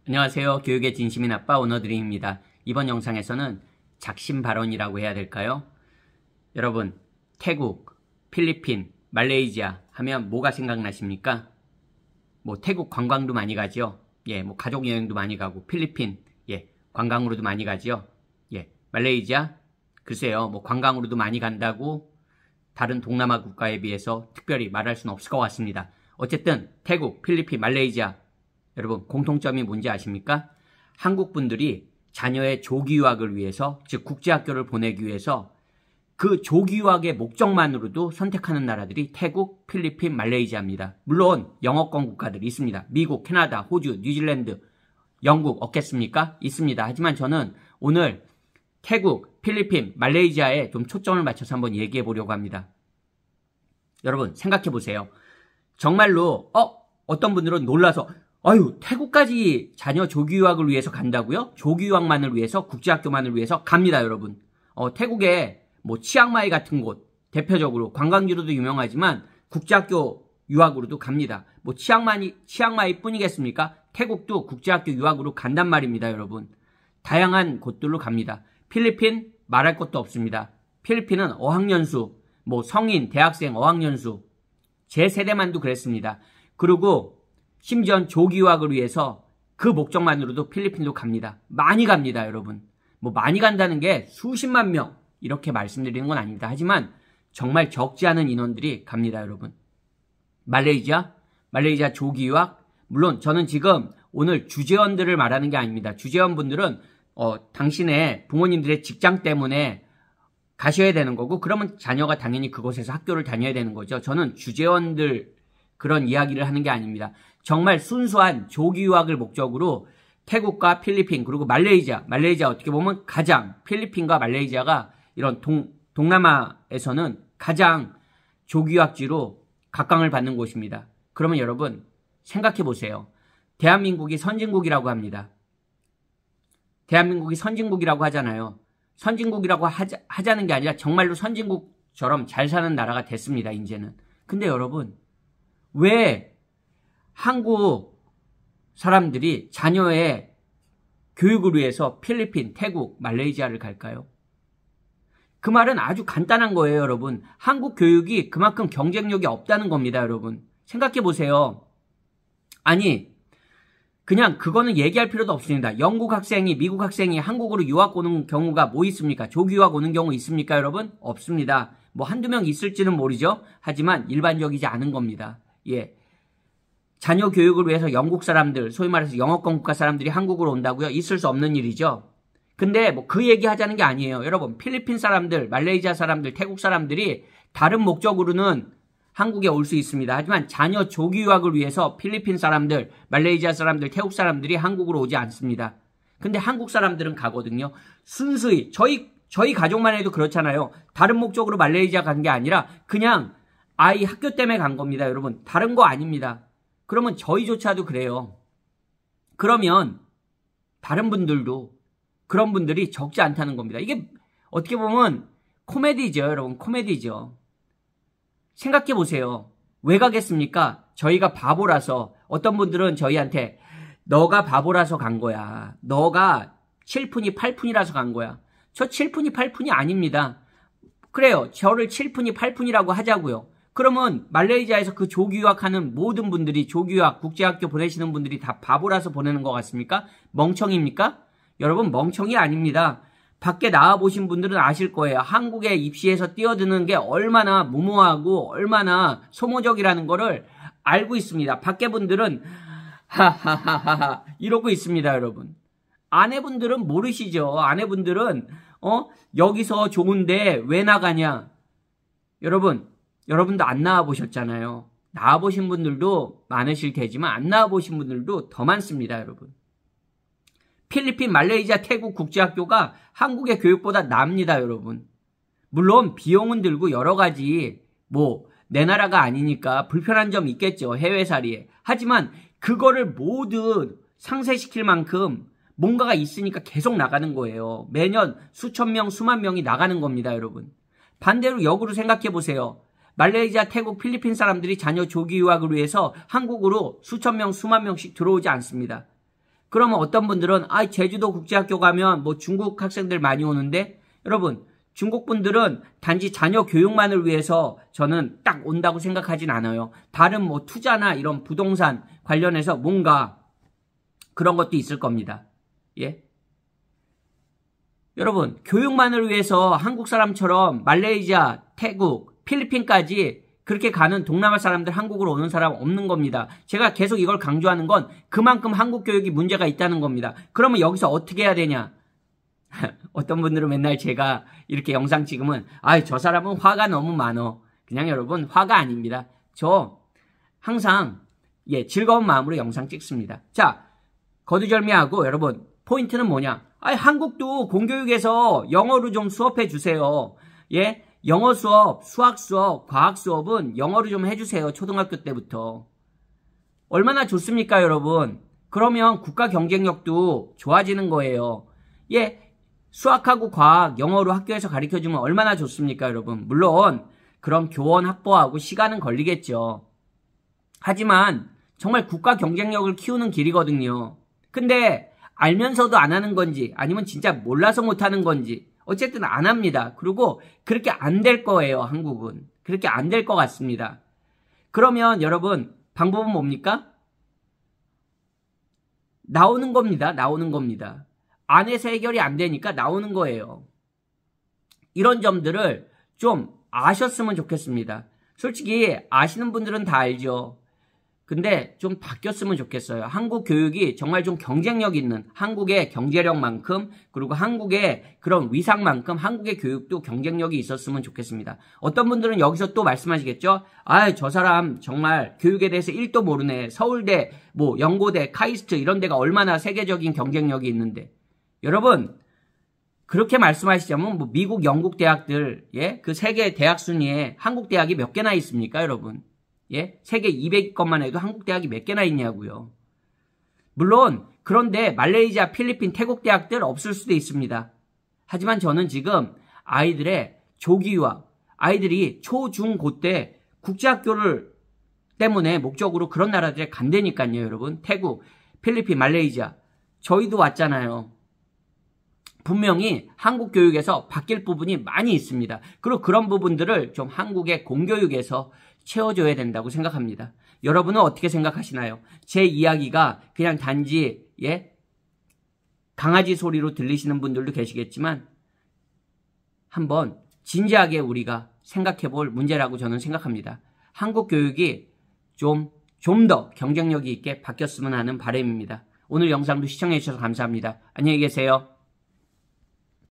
안녕하세요. 교육의 진심인 아빠 오너드림입니다. 이번 영상에서는 작심 발언이라고 해야 될까요? 여러분, 태국, 필리핀, 말레이시아 하면 뭐가 생각나십니까? 태국 관광도 많이 가죠. 가족 여행도 많이 가고, 필리핀, 관광으로도 많이 가죠. 말레이시아, 글쎄요, 관광으로도 많이 간다고 다른 동남아 국가에 비해서 특별히 말할 수는 없을 것 같습니다. 어쨌든 태국, 필리핀, 말레이시아, 여러분 공통점이 뭔지 아십니까? 한국 분들이 자녀의 조기 유학을 위해서, 즉 국제학교를 보내기 위해서 그 조기 유학의 목적만으로도 선택하는 나라들이 태국, 필리핀, 말레이시아입니다. 물론 영어권 국가들이 있습니다. 미국, 캐나다, 호주, 뉴질랜드, 영국 없겠습니까? 있습니다. 하지만 저는 오늘 태국, 필리핀, 말레이시아에 좀 초점을 맞춰서 한번 얘기해 보려고 합니다. 여러분 생각해 보세요. 정말로 어떤 분들은 놀라서 태국까지 자녀 조기 유학을 위해서 간다고요? 조기 유학만을 위해서, 국제학교만을 위해서 갑니다, 여러분. 태국에 치앙마이 같은 곳, 대표적으로 관광지로도 유명하지만 국제학교 유학으로도 갑니다. 치앙마이 뿐이겠습니까? 태국도 국제학교 유학으로 간단 말입니다, 여러분. 다양한 곳들로 갑니다. 필리핀 말할 것도 없습니다. 필리핀은 어학연수, 성인, 대학생 어학연수, 제 세대만도 그랬습니다. 그리고 심지어 조기 유학을 위해서 그 목적만으로도 필리핀도 갑니다. 많이 갑니다, 여러분. 많이 간다는 게 수십만 명 이렇게 말씀드리는 건 아닙니다. 하지만 정말 적지 않은 인원들이 갑니다, 여러분. 말레이시아 조기 유학, 물론 저는 지금 오늘 주재원들을 말하는 게 아닙니다. 주재원분들은 당신의 부모님들의 직장 때문에 가셔야 되는 거고, 그러면 자녀가 당연히 그곳에서 학교를 다녀야 되는 거죠. 저는 주재원들 그런 이야기를 하는 게 아닙니다. 정말 순수한 조기 유학을 목적으로 태국과 필리핀, 그리고 말레이시아 어떻게 보면 가장, 필리핀과 말레이시아가 이런 동남아에서는 가장 조기 유학지로 각광을 받는 곳입니다. 그러면 여러분 생각해 보세요. 대한민국이 선진국이라고 합니다. 대한민국이 선진국이라고 하잖아요. 선진국이라고 하자는 게 아니라 정말로 선진국처럼 잘 사는 나라가 됐습니다, 이제는. 근데 여러분, 왜 한국 사람들이 자녀의 교육을 위해서 필리핀, 태국, 말레이시아를 갈까요? 그 말은 아주 간단한 거예요, 여러분. 한국 교육이 그만큼 경쟁력이 없다는 겁니다, 여러분. 생각해 보세요. 아니, 그냥 그거는 얘기할 필요도 없습니다. 영국 학생이, 미국 학생이 한국으로 유학 오는 경우가 있습니까? 조기 유학 오는 경우 있습니까, 여러분? 없습니다. 한두 명 있을지는 모르죠. 하지만 일반적이지 않은 겁니다. 자녀 교육을 위해서 영국 사람들, 소위 말해서 영어권 국가 사람들이 한국으로 온다고요? 있을 수 없는 일이죠. 근데 그 얘기 하자는 게 아니에요. 여러분, 필리핀 사람들, 말레이시아 사람들, 태국 사람들이 다른 목적으로는 한국에 올 수 있습니다. 하지만 자녀 조기 유학을 위해서 필리핀 사람들, 말레이시아 사람들, 태국 사람들이 한국으로 오지 않습니다. 근데 한국 사람들은 가거든요. 순수히 저희 가족만 해도 그렇잖아요. 다른 목적으로 말레이시아 간 게 아니라 그냥 아이 학교 때문에 간 겁니다, 여러분. 다른 거 아닙니다. 그러면 저희조차도 그래요. 그러면 다른 분들도 그런 분들이 적지 않다는 겁니다. 이게 어떻게 보면 코미디죠, 여러분. 코미디죠. 생각해 보세요. 왜 가겠습니까? 저희가 바보라서. 어떤 분들은 저희한테 너가 바보라서 간 거야. 너가 7푼이 8푼이라서 간 거야. 저 7푼이 8푼이 아닙니다. 그래요. 저를 7푼이 8푼이라고 하자고요. 그러면 말레이시아에서 그 조기 유학하는 모든 분들이, 조기 유학, 국제학교 보내시는 분들이 다 바보라서 보내는 것 같습니까? 멍청입니까? 여러분, 멍청이 아닙니다. 밖에 나와보신 분들은 아실 거예요. 한국에 입시에서 뛰어드는 게 얼마나 무모하고 얼마나 소모적이라는 거를 알고 있습니다. 밖에 분들은 하하하하 이러고 있습니다, 여러분. 아내분들은 모르시죠. 아내분들은 여기서 좋은데 왜 나가냐. 여러분도 안 나와보셨잖아요. 나와보신 분들도 많으실 테지만 안 나와보신 분들도 더 많습니다, 여러분. 필리핀, 말레이시아, 태국 국제학교가 한국의 교육보다 납니다, 여러분. 물론 비용은 들고 여러 가지 내 나라가 아니니까 불편한 점 있겠죠, 해외살이에. 하지만 그거를 모두 상쇄시킬 만큼 뭔가가 있으니까 계속 나가는 거예요. 매년 수천 명, 수만 명이 나가는 겁니다, 여러분. 반대로 역으로 생각해 보세요. 말레이시아, 태국, 필리핀 사람들이 자녀 조기 유학을 위해서 한국으로 수천 명, 수만 명씩 들어오지 않습니다. 그러면 어떤 분들은 제주도 국제학교 가면 뭐 중국 학생들 많이 오는데, 여러분 중국 분들은 단지 자녀 교육만을 위해서 저는 딱 온다고 생각하진 않아요. 다른 뭐 투자나 이런 부동산 관련해서 뭔가 그런 것도 있을 겁니다. 예? 여러분, 교육만을 위해서 한국 사람처럼 말레이시아, 태국, 필리핀까지 그렇게 가는 동남아 사람들, 한국으로 오는 사람 없는 겁니다. 제가 계속 이걸 강조하는 건 그만큼 한국 교육이 문제가 있다는 겁니다. 그러면 여기서 어떻게 해야 되냐? 어떤 분들은 맨날 제가 이렇게 영상 찍으면 저 사람은 화가 너무 많어. 그냥 여러분, 화가 아닙니다. 저 항상 즐거운 마음으로 영상 찍습니다. 자, 거두절미하고 여러분, 포인트는 뭐냐? 한국도 공교육에서 영어로 좀 수업해 주세요. 예? 영어 수업, 수학 수업, 과학 수업은 영어로 좀 해주세요. 초등학교 때부터. 얼마나 좋습니까, 여러분? 그러면 국가 경쟁력도 좋아지는 거예요. 예, 수학하고 과학, 영어로 학교에서 가르쳐주면 얼마나 좋습니까, 여러분? 물론 그런 교원 확보하고 시간은 걸리겠죠. 하지만 정말 국가 경쟁력을 키우는 길이거든요. 근데 알면서도 안 하는 건지 아니면 진짜 몰라서 못하는 건지 어쨌든 안 합니다. 그리고 그렇게 안 될 거예요, 한국은. 그렇게 안 될 것 같습니다. 그러면 여러분, 방법은 뭡니까? 나오는 겁니다. 나오는 겁니다. 안에서 해결이 안 되니까 나오는 거예요. 이런 점들을 좀 아셨으면 좋겠습니다. 솔직히 아시는 분들은 다 알죠. 근데 좀 바뀌었으면 좋겠어요. 한국 교육이 정말 좀 경쟁력 있는, 한국의 경제력만큼, 그리고 한국의 그런 위상만큼 한국의 교육도 경쟁력이 있었으면 좋겠습니다. 어떤 분들은 여기서 또 말씀하시겠죠? 저 사람 정말 교육에 대해서 1도 모르네. 서울대, 뭐 연고대, 카이스트 이런 데가 얼마나 세계적인 경쟁력이 있는데. 여러분, 그렇게 말씀하시자면 뭐 미국, 영국 대학들, 그 세계 대학 순위에 한국 대학이 몇 개나 있습니까, 여러분? 예? 세계 200위권만 해도 한국 대학이 몇 개나 있냐고요. 물론 그런데 말레이시아, 필리핀, 태국 대학들 없을 수도 있습니다. 하지만 저는 지금 아이들의 조기 유학, 아이들이 초, 중, 고 때 국제학교를 때문에 목적으로 그런 나라들에 간다니까요, 여러분. 태국, 필리핀, 말레이시아. 저희도 왔잖아요. 분명히 한국 교육에서 바뀔 부분이 많이 있습니다. 그리고 그런 부분들을 좀 한국의 공교육에서 채워줘야 된다고 생각합니다. 여러분은 어떻게 생각하시나요? 제 이야기가 그냥 단지 강아지 소리로 들리시는 분들도 계시겠지만 한번 진지하게 우리가 생각해 볼 문제라고 저는 생각합니다. 한국 교육이 좀 더 경쟁력이 있게 바뀌었으면 하는 바람입니다. 오늘 영상도 시청해 주셔서 감사합니다. 안녕히 계세요.